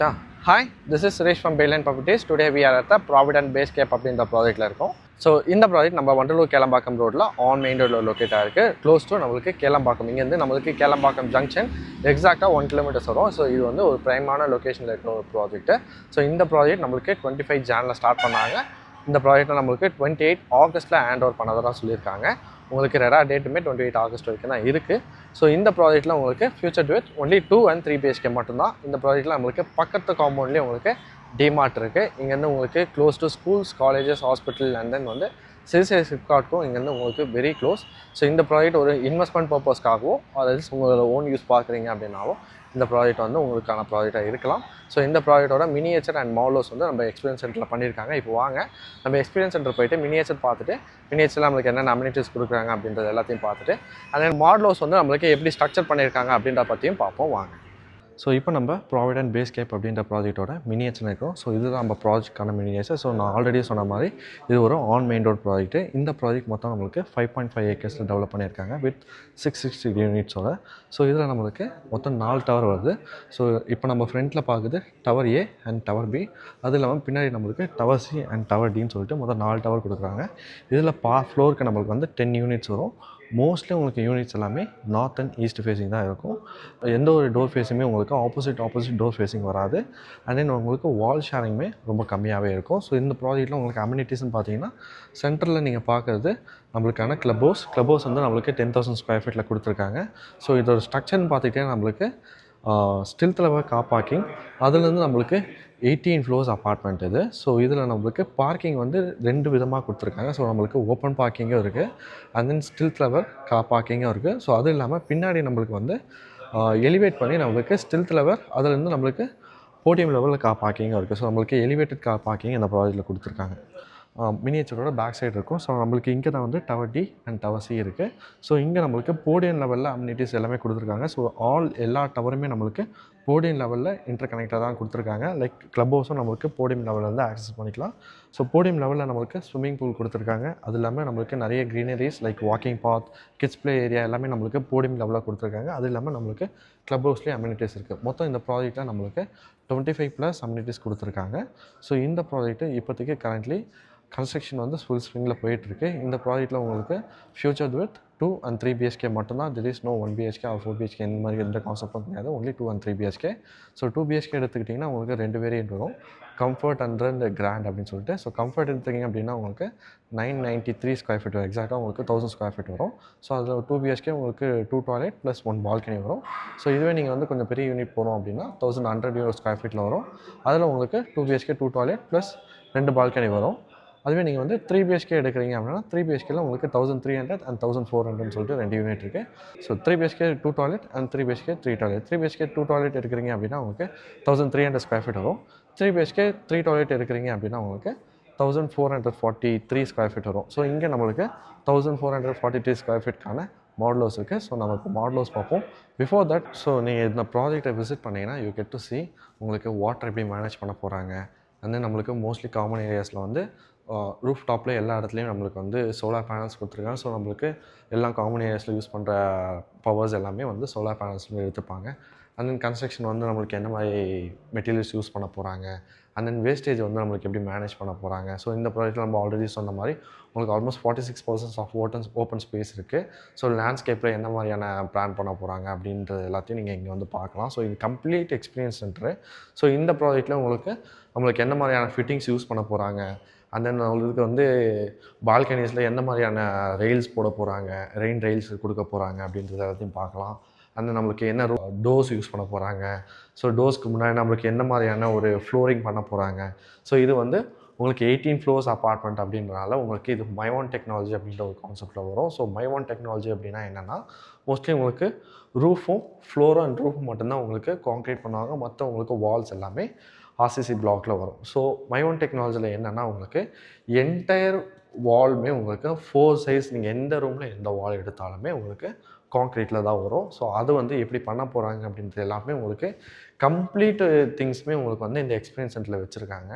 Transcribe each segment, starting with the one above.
Yeah. Hi, this is Suresh from Bayline Properties. Today we are at the Provident Base Cape அப்படின்ற ப்ராஜெக்ட்டில் இருக்கோம். So இந்த project நம்ம வண்டலூர் கேளம்பாக்கம் ரோட்டில் ஆன் மெயின் ரோடில் லொக்கேட் ஆகிருக்கு. க்ளோஸ் டு நம்மளுக்கு கேளம்பாக்கம். இங்கேருந்து நம்மளுக்கு கேளம்பாக்கம் ஜங்ஷன் எக்ஸாக்டாக 1 கிலோமீட்டர்ஸ் வரும். ஸோ இது வந்து ஒரு ப்ரைமான லொக்கேஷனில் இருக்கிற ஒரு ப்ராஜெக்ட்டு. ஸோ இந்த ப்ராஜெக்ட் நம்மளுக்கு 25 ஜானில் ஸ்டார்ட் பண்ணாங்க. இந்த ப்ராஜெக்ட்டில் நம்மளுக்கு 28 ஆகஸ்ட்டில் ஹேண்ட் ஓவர் பண்ணதாக சொல்லியிருக்காங்க. உங்களுக்கு ரெரா டேட்டுமே 28 ஆகஸ்ட் வரைக்கும் தான் இருக்குது. ஸோ இந்த ப்ராஜெக்ட்டில் உங்களுக்கு future two only 2 and 3 BHK மட்டும்தான். இந்த ப்ராஜெக்ட்டில் நம்மளுக்கு பக்கத்து காம்பவுண்ட்லேயே உங்களுக்கு டிமார்ட் இருக்குது. இங்கேருந்து உங்களுக்கு close to schools, colleges, hospital and then வந்து சிறுசேரி ஃப்ளிப்கார்ட்க்கும் இங்கேருந்து உங்களுக்கு வெரி க்ளோஸ். ஸோ இந்த ப்ராஜெக்ட் ஒரு இன்வெஸ்ட்மெண்ட் பர்பஸ்க்காகவும் அதாவது உங்களோட ஓன் யூஸ் பார்க்குறீங்க அப்படின்னாலும் இந்த ப்ராஜெக்ட் வந்து உங்களுக்கான ப்ராஜெக்டாக இருக்கலாம். ஸோ இந்த ப்ராஜெக்டோட மினியேச்சர் அண்ட் மாடல்ஸ் வந்து நம்ம எக்ஸ்பீரியன்ஸ் சென்டரில் பண்ணியிருக்காங்க. இப்போ வாங்க நம்ம எக்ஸ்பீரியன்ஸ் சென்டர் போய்ட்டு மினியேச்சர் பார்த்துட்டு மினியேச்சரில் நம்மளுக்கு என்னென்ன அம்யூனிட்டிஸ் கொடுக்குறாங்க அப்படின்றது எல்லாத்தையும் பார்த்துட்டு அண்ட் தென் மாடல்ஸ் வந்து நம்மளுக்கு எப்படி ஸ்ட்ரக்சர் பண்ணியிருக்காங்க அப்படின்ற பற்றியும் பார்ப்போம் வாங்க. ஸோ இப்போ நம்ம ப்ராவிடன்ட் பேஸ் கேப் அப்படின்ற ப்ராஜெக்ட்டோட மினியேச்சர் இருக்கும். ஸோ இதுதான் நம்ம ப்ராஜெக்டான மினியேச்சர். ஸோ நான் ஆல்ரெடி சொன்ன மாதிரி இது ஒரு ஆன் மெயின் ரோட் ப்ராஜெக்ட். இந்த ப்ராஜெக்ட் மொத்தம் நம்மளுக்கு 5.5 ஏக்கர்ஸில் டெவலப் பண்ணியிருக்காங்க வித் 660 யூனிட்ஸோட. ஸோ இதில் நம்மளுக்கு மொத்தம் 4 டவர் வருது. ஸோ இப்போ நம்ம ஃப்ரண்ட்டில் பார்க்குது tower A and tower B. அது இல்லாமல் பின்னாடி நம்மளுக்கு டவர் சி அண்ட் டவர் டின்னு சொல்லிட்டு மொத்தம் 4 டவர் கொடுக்குறாங்க. இதில் ஃப்ளோருக்கு நம்மளுக்கு வந்து 10 யூனிட்ஸ் வரும். மோஸ்ட்லி உங்களுக்கு யூனிட்ஸ் எல்லாமே நார்த் அண்ட் ஈஸ்ட் ஃபேஸிங் தான் இருக்கும். எந்த ஒரு டோர் ஃபேஸிங்குமே உங்களுக்கு ஆப்போசிட் டோர் ஃபேஸிங் வராது. அண்ட் தென் உங்களுக்கு வால் ஷேரிங்குமே ரொம்ப கம்மியாகவே இருக்கும். ஸோ இந்த ப்ராஜெக்ட்டில் உங்களுக்கு அம்யூனிட்டிஸ்னு பார்த்தீங்கன்னா சென்டரில் நீங்கள் பார்க்குறது நம்மளுக்கான கிளப் ஹவுஸ் வந்து நம்மளுக்கு 10,000 ஸ்கொயர் ஃபீட்டில் கொடுத்துருக்காங்க. ஸோ இதோட ஸ்ட்ரக்சர்னு பார்த்துக்கிட்டே நம்மளுக்கு ஸ்டில்த் லெவல் கார் பார்க்கிங், அதுலேருந்து நம்மளுக்கு 18 ஃப்ளோர்ஸ் அப்பார்ட்மெண்ட் இது. ஸோ இதில் நம்மளுக்கு பார்க்கிங் வந்து 2 விதமாக கொடுத்துருக்காங்க. ஸோ நம்மளுக்கு ஓப்பன் பார்க்கிங்கும் இருக்குது அண்ட் தென் ஸ்டில்த் லெவல் கார் பார்க்கிங்கும் இருக்குது. ஸோ அது இல்லாமல் பின்னாடி நம்மளுக்கு வந்து எலிவேட் பண்ணி நம்மளுக்கு ஸ்டில்த் லெவல் அதுலேருந்து நம்மளுக்கு போடியம் லெவலில் கார் பார்க்கிங்கும் இருக்குது. ஸோ நம்மளுக்கு எலிவேட்டட் கார் பார்க்கிங் இந்த ப்ராஜெக்ட்டில் கொடுத்துருக்காங்க. மினியேச்சரோட பேக் சைடு இருக்கும். ஸோ நம்மளுக்கு இங்கே தான் வந்து tower D and tower C இருக்குது. ஸோ இங்கே நம்மளுக்கு போடியம் லெவலில் அம்யூனிட்டிஸ் எல்லாமே கொடுத்துருக்காங்க. ஸோ எல்லா டவருமே நம்மளுக்கு போடியம் லெவலில் இன்டர் கனெக்டாக தான் கொடுத்துருக்காங்க. லைக் கிளப் ஹவுஸும் நம்மளுக்கு போடியம் லெவலில் வந்து ஆக்சஸ் பண்ணிக்கலாம். ஸோ போடியம் லெவலில் நம்மளுக்கு ஸ்விம்மிங் பூல் கொடுத்துருக்காங்க. அது இல்லாமல் நம்மளுக்கு நிறைய க்ரீனரிஸ் லைக் வாக்கிங் பாத், கிட்ஸ் ப்ளே ஏரியா எல்லாமே நம்மளுக்கு போடியம் லெவலில் கொடுத்துருக்காங்க. அது இல்லாமல் நம்மளுக்கு கிளப் ஹவுஸ்லேயே அம்யூனிட்டிஸ் இருக்குது. மொத்தம் இந்த ப்ராஜெக்ட்டில் நம்மளுக்கு 25+ அம்யூனிட்டிஸ் கொடுத்துருக்காங்க. ஸோ இந்த ப்ராஜெக்ட்டு இப்போதைக்கு கரண்ட்லி கன்ஸ்ட்ரக்ஷன் வந்து ஃபுல் ஸ்விங்கில் போயிட்டுருக்கு. இந்த ப்ராஜெக்ட்டில் உங்களுக்கு ஃபியூச்சர் வித் 2 and 3 BHK மட்டும்தான். There is no 1 BHK or 4 BHK இந்த மாதிரி எந்த கான்செப்டும் கிடையாது. Only 2 and 3 BHK. ஸோ 2 BHK எடுத்துக்கிட்டிங்கன்னா உங்களுக்கு 2 வேரியன்ட் வரும், கம்ஃபர்ட் அண்ட் கிராண்ட் அப்படின்னு சொல்லிட்டு. ஸோ கம்ஃபர்ட் எடுத்துக்கிங்க அப்படின்னா உங்களுக்கு 993 ஸ்கொயர் ஃபீட் வரும். எக்ஸாக்டாக உங்களுக்கு 1000 ஸ்கொயர் ஃபீட் வரும். ஸோ அதில் 2 BHK உங்களுக்கு 2 டாய்லெட் ப்ளஸ் 1 பால்கனி வரும். ஸோ இதுவே நீங்கள் வந்து கொஞ்சம் பெரிய யூனிட் போகிறோம் அப்படின்னா 1100 ஸ்கொயர் ஃபீட்டில் வரும். அதில் உங்களுக்கு 2 BHK 2 டாய்லெட் ப்ளஸ் 2 பால்கனி வரும். அதுவே நீங்கள் வந்து 3 BHK எடுக்கிறீங்க அப்படின்னா 3 BHKல உங்களுக்கு 1300 and 1400 சொல்லிட்டு 2 யூனிட் இருக்குது. So 3 BHK 2 toilet and 3 BHK 3 toilet. 3 BHK 2 toilet எடுக்கிறீங்க அப்படின்னா உங்களுக்கு 1300 ஸ்கொயர் ஃபீட் வரும். 3 BHK 3 டாய்லெட் எடுக்கிறீங்க அப்படின்னா உங்களுக்கு 1443 ஸ்கொயர் ஃபீட் வரும். ஸோ இங்கே நம்மளுக்கு 1443 ஸ்கொயர் ஃபீட்கான மாடல் ஹவுஸ் இருக்குது. ஸோ நம்ம இப்போ மாடல் ஹவுஸ் பார்ப்போம். பிஃபோர் தட் நீங்கள் இந்த ப்ராஜெக்டை விசிட் பண்ணிங்கன்னா யூ கெட் டு சி உங்களுக்கு வாட்டர் எப்படி மேனேஜ் பண்ண போகிறாங்க. வந்து நம்மளுக்கு மோஸ்ட்லி காமன் ஏரியாஸில் வந்து ரூஃப் டாப்பில் எல்லா இடத்துலையும் நம்மளுக்கு வந்து சோலார் பேனல்ஸ் கொடுத்துருக்காங்க. ஸோ நம்மளுக்கு எல்லா காமன் ஏரியாஸில் யூஸ் பண்ணுற பவர்ஸ் எல்லாமே வந்து சோலார் பேனல்ஸ்லேருந்து எடுத்துப்பாங்க. அண்ட் தென் கன்ஸ்ட்ரக்ஷன் வந்து நம்மளுக்கு என்ன மாதிரி மெட்டீரியல்ஸ் யூஸ் பண்ண போகிறாங்க, அண்ட் தென் வேஸ்டேஜ் வந்து நம்மளுக்கு எப்படி மேனேஜ் பண்ண போகிறாங்க. ஸோ இந்த ப்ராஜெக்ட்டில் நம்ம ஆல்ரெடி சொன்ன மாதிரி உங்களுக்கு ஆல்மோஸ்ட் 46% ஆஃப் ஓப்பன் ஸ்பேஸ் இருக்குது. ஸோ லேண்ட்ஸ்கேப்பில் என்ன மாதிரியான பிளான் பண்ண போகிறாங்க அப்படின்றது எல்லாத்தையும் நீங்கள் இங்கே வந்து பார்க்கலாம். ஸோ இது கம்ப்ளீட் எக்ஸ்பீரியன்ஸ் சென்டரு. ஸோ இந்த ப்ராஜெக்ட்டில் நம்மளுக்கு என்ன மாதிரியான ஃபிட்டிங்ஸ் யூஸ் பண்ண போகிறாங்க, அண்ட் தென் அவங்களுக்கு வந்து பால்கனிஸில் எந்த மாதிரியான ரெயில்ஸ் போட போகிறாங்க, ரெயின் ரெயில்ஸ் கொடுக்க போகிறாங்க அப்படின்றது எல்லாத்தையும் பார்க்கலாம். அந்த நம்மளுக்கு என்ன டோர்ஸ் யூஸ் பண்ண போகிறாங்க, ஸோ டோர்ஸ்க்கு முன்னாடி நம்மளுக்கு என்ன மாதிரியான ஒரு ஃப்ளோரிங் பண்ண போகிறாங்க. ஸோ இது வந்து உங்களுக்கு 18 ஃப்ளோர்ஸ் அப்பார்ட்மெண்ட் அப்படின்றனால உங்களுக்கு இது மைவான் டெக்னாலஜி அப்படின்ற ஒரு கான்செப்ட்டில் வரும். ஸோ மைவான் டெக்னாலஜி அப்படின்னா என்னென்னா மோஸ்ட்லி உங்களுக்கு ரூஃபும் ஃப்ளோரும் அண்ட் ரூஃப் மட்டும்தான் உங்களுக்கு கான்க்ரீட் பண்ணுவாங்க. மற்ற உங்களுக்கு வால்ஸ் எல்லாமே ஆர்சிசி பிளாக்ல வரும். ஸோ மைவான் டெக்னாலஜியில் என்னென்னா உங்களுக்கு என்டையர் வால்மே உங்களுக்கு 4 சைஸ் நீங்கள் எந்த ரூமில் எந்த வால் எடுத்தாலுமே உங்களுக்கு கான்க்ரீட்டில் தான் வரும். ஸோ அது வந்து எப்படி பண்ண போகிறாங்க அப்படின்றது எல்லாமே உங்களுக்கு கம்ப்ளீட் திங்ஸுமே உங்களுக்கு வந்து இந்த எக்ஸ்பீரியன்ஸ் சென்டரில் வச்சுருக்காங்க.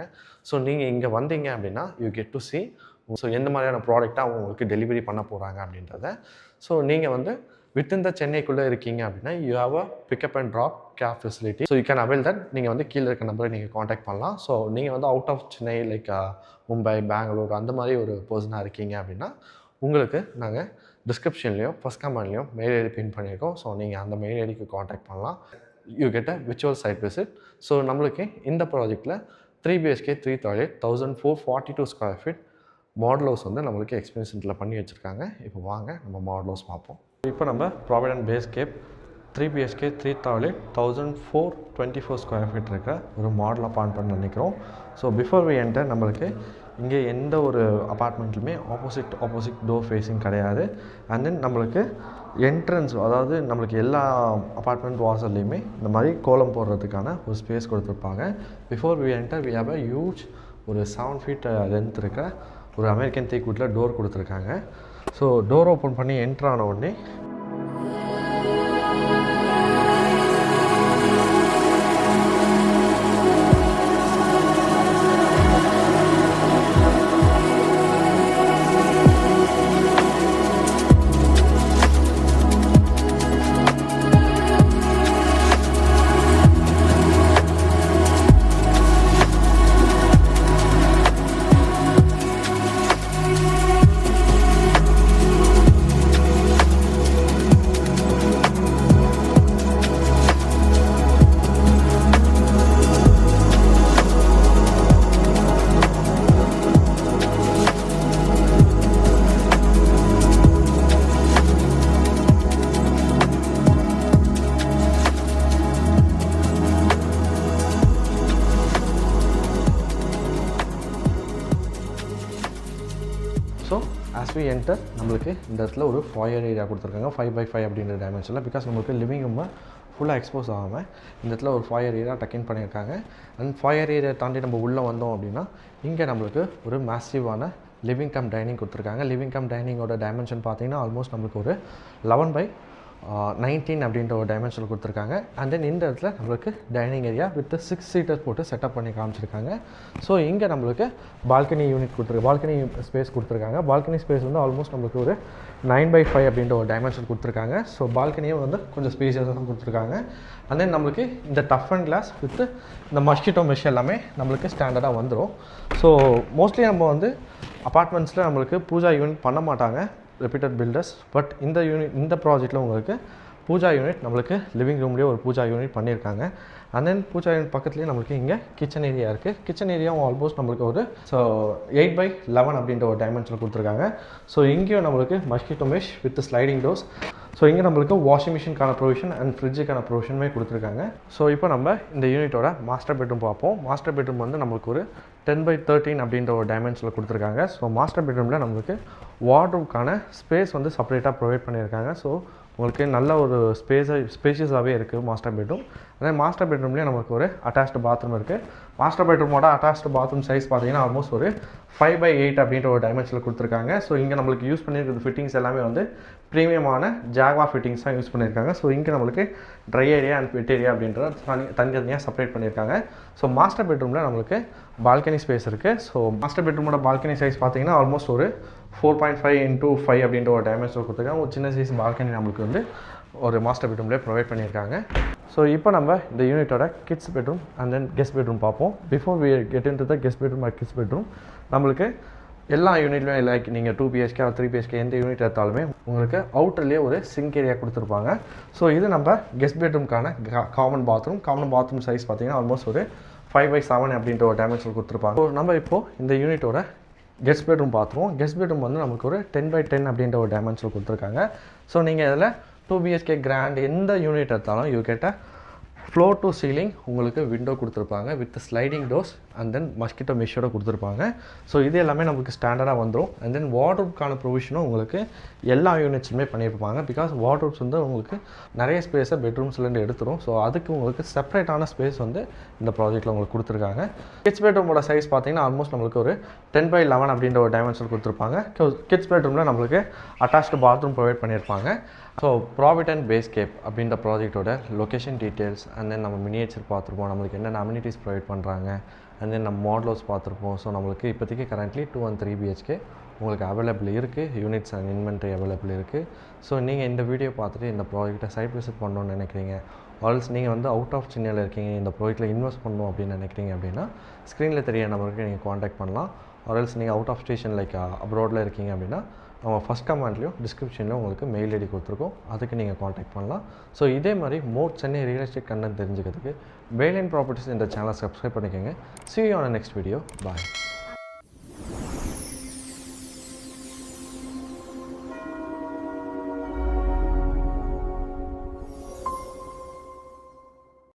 ஸோ நீங்கள் இங்கே வந்தீங்க அப்படின்னா you get to C so எந்த மாதிரியான ப்ராடக்டாக அவங்க உங்களுக்கு டெலிவரி பண்ண போகிறாங்க அப்படின்றத. ஸோ நீங்கள் வந்து within the சென்னைக்குள்ளே இருக்கீங்க அப்படின்னா you have a pickup and drop cab facility. So you can avail that. நீங்கள் வந்து கீழே இருக்க நம்பரை நீங்கள் காண்டாக்ட் பண்ணலாம். ஸோ நீங்கள் வந்து out of Chennai like Mumbai, Bangalore அந்த மாதிரி ஒரு பர்சனாக இருக்கீங்க அப்படின்னா உங்களுக்கு நாங்கள் டிஸ்கிரிப்ஷன்லேயும் ஃபஸ்ட் கமெண்ட்லேயும் மெயில் ஐடி பின் பண்ணியிருக்கோம். ஸோ நீங்கள் அந்த மெயில் ஐடிக்கு காண்டாக்ட் பண்ணலாம். You get a virtual site visit. So நம்மளுக்கு இந்த ப்ராஜெக்ட்டில் 3 BHK 3 toilet 1442 square feet model house வந்து நம்மளுக்கு எக்ஸ்பீரியன்ஸில் பண்ணி வச்சுருக்காங்க. இப்போ வாங்க நம்ம மாடல் ஹவுஸ் பார்ப்போம். இப்போ நம்ம ப்ராவிடன்ட் பேஸ் கேப் 3 BHK 3 toilet 1424 ஸ்கொயர் ஃபீட் இருக்கிற ஒரு மாடல் அப்பார்ட்மெண்ட் நினைக்கிறோம். ஸோ பிஃபோர் வி என்டர் நம்மளுக்கு இங்கே எந்த ஒரு அப்பார்ட்மெண்ட்லையுமே ஆப்போசிட் டோர் ஃபேஸிங் கிடையாது. அண்ட் தென் நம்மளுக்கு என்ட்ரன்ஸ், அதாவது நம்மளுக்கு எல்லா அப்பார்ட்மெண்ட் வாசல்லையுமே இந்த மாதிரி கோலம் போடுறதுக்கான ஒரு ஸ்பேஸ் கொடுத்துருப்பாங்க. Before we enter we have a huge ஒரு 7 feet லென்த் இருக்க ஒரு அமெரிக்கன் தேக் வுட்டில் டோர் கொடுத்துருக்காங்க. ஸோ டோர் ஓப்பன் பண்ணி என்ட்ரு ஆன உடனே ஸோ ஆஸ் வி என்டர் நம்மளுக்கு இந்த இடத்துல ஒரு ஃபாயர் ஏரியா கொடுத்துருக்காங்க 5x5 அப்படின்ற டைமென்ஷனில். பிகாஸ் நம்மளுக்கு லிவிங் ரூமை ஃபுல்லாக எக்ஸ்போஸ் ஆகாமல் இந்த இடத்துல ஒரு ஃபாயர் ஏரியா டக்கின் பண்ணியிருக்காங்க. அண்ட் ஃபாயர் ஏரியா தாண்டி நம்ம உள்ளே வந்தோம் அப்படின்னா இங்கே நம்மளுக்கு ஒரு மேசிவான லிவிங் கம் டைனிங் கொடுத்துருக்காங்க. லிவிங் கம் டைனிங்கோட டைமென்ஷன் பார்த்தீங்கன்னா ஆல்மோஸ்ட் நம்மளுக்கு ஒரு 11x19 அப்படின்ற ஒரு டைமென்ஷனில் கொடுத்துருக்காங்க. அண்ட் தென் இந்த இடத்துல நம்மளுக்கு டைனிங் ஏரியா வித் 6 seaters போட்டு செட்டப் பண்ணி காமிச்சிருக்காங்க. ஸோ இங்கே நம்மளுக்கு பால்கனி யூனிட் பால்கனி ஸ்பேஸ் கொடுத்துருக்காங்க. பால்கனி ஸ்பேஸ் வந்து ஆல்மோஸ்ட் நம்மளுக்கு ஒரு 9x5 அப்படின்ற ஒரு டைமென்ஷன் கொடுத்துருக்காங்க. ஸோ பால்கனியும் வந்து கொஞ்சம் ஸ்பேஷியஸாக கொடுத்துருக்காங்க. அண்ட் தென் நம்மளுக்கு இந்த டஃப் அண்ட் கிளாஸ் வித் இந்த மஸ்கிட்டோ மெஷ் எல்லாமே நம்மளுக்கு ஸ்டாண்டர்டாக வந்துடும். ஸோ மோஸ்ட்லி நம்ம வந்து அப்பார்ட்மெண்ட்ஸில் நம்மளுக்கு பூஜா யூனிட் பண்ண மாட்டாங்க ரெப்யூட்டட் பில்டர்ஸ். பட் இந்த ப்ராஜெக்ட்டில் உங்களுக்கு பூஜா யூனிட் நம்மளுக்கு லிவிங் ரூம்லேயே ஒரு பூஜா யூனிட் பண்ணியிருக்காங்க. அண்ட் தென் பூஜா யூனிட் பக்கத்துலேயே நம்மளுக்கு இங்கே கிச்சன் ஏரியா இருக்குது. கிச்சன் ஏரியாவும் ஆல்மோஸ்ட் நம்மளுக்கு ஒரு 8x11 அப்படின்ற ஒரு டைமென்ஷனில் கொடுத்துருக்காங்க. ஸோ இங்கேயும் நம்மளுக்கு mosquito mesh with sliding doors. So இங்கே நம்மளுக்கு வாஷிங் மிஷினுக்கான ப்ரொவிஷன் அண்ட் ஃப்ரிட்ஜுக்கான ப்ரொவிஷனுமே கொடுத்துருக்காங்க. ஸோ இப்போ நம்ம இந்த யூனிட்டோட மாஸ்டர் பெட்ரூம் பார்ப்போம். மாஸ்டர் பெட்ரூம் வந்து நம்மளுக்கு ஒரு 10x13 அப்படின்ற ஒரு டைமென்ஷனில் கொடுத்துருக்காங்க. ஸோ மாஸ்டர் பெட்ரூமில் நம்மளுக்கு வார்ட்ரூப்க்கான ஸ்பேஸ் வந்து செப்பரேட்டாக ப்ரொவைட் பண்ணியிருக்காங்க. ஸோ உங்களுக்கு நல்ல ஒரு ஸ்பேஷியஸாகவே இருக்குது மாஸ்டர் பெட்ரூம். அதே மாஸ்டர் பெட்ரூம்லேயே நமக்கு ஒரு அட்டாச்டு பாத்ரூம் இருக்குது. மாஸ்டர் பெட்ரூமோட அட்டாச்டு பாத்ரூம் சைஸ் பார்த்தீங்கன்னா ஆல்மோஸ்ட் ஒரு 5x8 அப்படின்ற ஒரு டைமென்ஷனில் கொடுத்துருக்காங்க. ஸோ இங்கே நம்மளுக்கு யூஸ் பண்ணியிருக்கிற ஃபிட்டிங்ஸ் எல்லாமே வந்து ப்ரீமியமான ஜாக்வா ஃபிட்டிங்ஸ் தான் யூஸ் பண்ணியிருக்காங்க. ஸோ இங்கே நம்மளுக்கு try area and wet area அப்படின்ற தனித்தனியாக செப்பரேட் பண்ணியிருக்காங்க. ஸோ மாஸ்டர் பெட்ரூமில் நம்மளுக்கு பால்கனி ஸ்பேஸ் இருக்குது. ஸோ மாஸ்டர் பெட்ரூமோட பால்கனி சைஸ் பார்த்தீங்கன்னா ஆல்மோஸ்ட் ஒரு 4.5x5 அப்படின்ற ஒரு டைமென்ஷனில் கொடுத்துருக்காங்க. ஒரு சின்ன சைஸ் பால்கனி நம்மளுக்கு வந்து ஒரு மாஸ்டர் பெட்ரூம்லேயே ப்ரொவைட் பண்ணியிருக்காங்க. ஸோ இப்போ நம்ம இந்த யூனிட்டோட kids bedroom and then guest bedroom பார்ப்போம். Before we get in to the guest bedroom or kids bedroom நம்மளுக்கு எல்லா யூனிட்லையும் லைக் நீங்கள் 2 BHK ஆர் 3 BHK எந்த யூனிட் எடுத்தாலுமே உங்களுக்கு அவுட்டர்லேயே ஒரு சிங்க் ஏரியா கொடுத்துருப்பாங்க. ஸோ இது நம்ம கெஸ்ட் பெட்ரூம்க்கான காமன் பாத்ரூம் சைஸ் பார்த்தீங்கன்னா ஆல்மோஸ்ட் ஒரு 5x7 அப்படின்ற ஒரு டைமென்ஷன் கொடுத்துருப்பாங்க. ஸோ நம்ம இப்போது இந்த யூனிட்டோட கெஸ்ட் பெட்ரூம் பார்த்துருவோம். கெஸ்ட் பெட்ரூம் வந்து நமக்கு ஒரு 10x10 அப்படின்ற ஒரு டைமென்ஷன் கொடுத்துருக்காங்க. ஸோ நீங்கள் இதில் 2 BHK கிராண்ட் எந்த யூனிட் எடுத்தாலும் you get floor to ceiling உங்களுக்கு விண்டோ கொடுத்துருப்பாங்க with sliding doors and then mosquito மெஷோட கொடுத்துருப்பாங்க. ஸோ இது எல்லாமே நமக்கு ஸ்டாண்டர்டாக வந்துடும். அண்ட் தென் வார்ட்ரூப்க்கான ப்ரொவிஷனும் உங்களுக்கு எல்லா யூனிட்ஸுமே பண்ணியிருப்பாங்க. பிகாஸ் வார்ட்ரூப்ஸ் வந்து உங்களுக்கு நிறைய ஸ்பேஸை பெட்ரூம்ஸ்லேருந்து எடுத்துரும். ஸோ அதுக்கு உங்களுக்கு செப்பரேட்டான ஸ்பேஸ் வந்து இந்த ப்ராஜெக்ட்டில் உங்களுக்கு கொடுத்துருக்காங்க. கிட்ஸ் பெட்ரூமோட சைஸ் பார்த்தீங்கன்னா ஆல்மோஸ்ட் நம்மளுக்கு ஒரு 10x11 அப்படின்ற ஒரு டைமென்ஷன் கொடுத்துருப்பாங்க. கிட்ஸ் பெட்ரூமில் நம்மளுக்கு அட்டாச்டு பாத்ரூம் ப்ரொவைட் பண்ணியிருப்பாங்க. ஸோ ப்ராவிடன்ட் பேஸ் கேப் அப்படின்ற ப்ராஜெக்டோட லொக்கேஷன் டீட்டெயில்ஸ் அண்ட் தென் நம்ம மினியேச்சர் பார்த்துருப்போம், நம்மளுக்கு என்னென்ன அம்யூனிட்டிஸ் ப்ரொவைட் பண்ணுறாங்க அண்ட் தென் நம்ம மாடல் ஹவுஸ் பார்த்துருப்போம். ஸோ நம்மளுக்கு இப்போதைக்கு கரண்ட்லி 2 and 3 BHK உங்களுக்கு அவைலபிள் இருக்குது. யூனிட்ஸ் அண்ட் இன்வென்ட்ரி அவைலபிள் இருக்குது. ஸோ நீங்கள் இந்த வீடியோ பார்த்துட்டு இந்த ப்ராஜெக்ட்டை சைட் விசிட் பண்ணணும்னு நினைக்கிறீங்க, ஆல்ஸ் நீங்கள் வந்து அவுட் ஆஃப் சென்னையில் இருக்கீங்க, இந்த ப்ராஜெக்ட்டில் இன்வெஸ்ட் பண்ணணும் அப்படின்னு நினைக்கிறீங்க அப்படின்னா ஸ்க்ரீனில் தெரிய நம்பருக்கு நீங்கள் காண்டாக்ட் பண்ணலாம். ஆல்ஸ் நீங்கள் அவுட் ஆஃப் ஸ்டேஷன் லைக் அப்ராடில் இருக்கீங்க அப்படின்னா நம்ம ஃபஸ்ட் கமெண்ட்லேயும் டிஸ்கிரிப்ஷன்லையும் உங்களுக்கு மெயில் ஐடி கொடுத்துருக்கோம், அதுக்கு நீங்கள் காண்டாக்ட் பண்ணலாம். ஸோ இதே மாதிரி மோர் சென்னை ரியல் எஸ்டேட் கண்டென்ட் தெரிஞ்சுக்கிறதுக்கு பேலன் ப்ராப்பர்ட்டிஸ் இந்த சேனலை சப்ஸ்கிரைப் பண்ணிக்கோங்க. See you on the next video. Bye.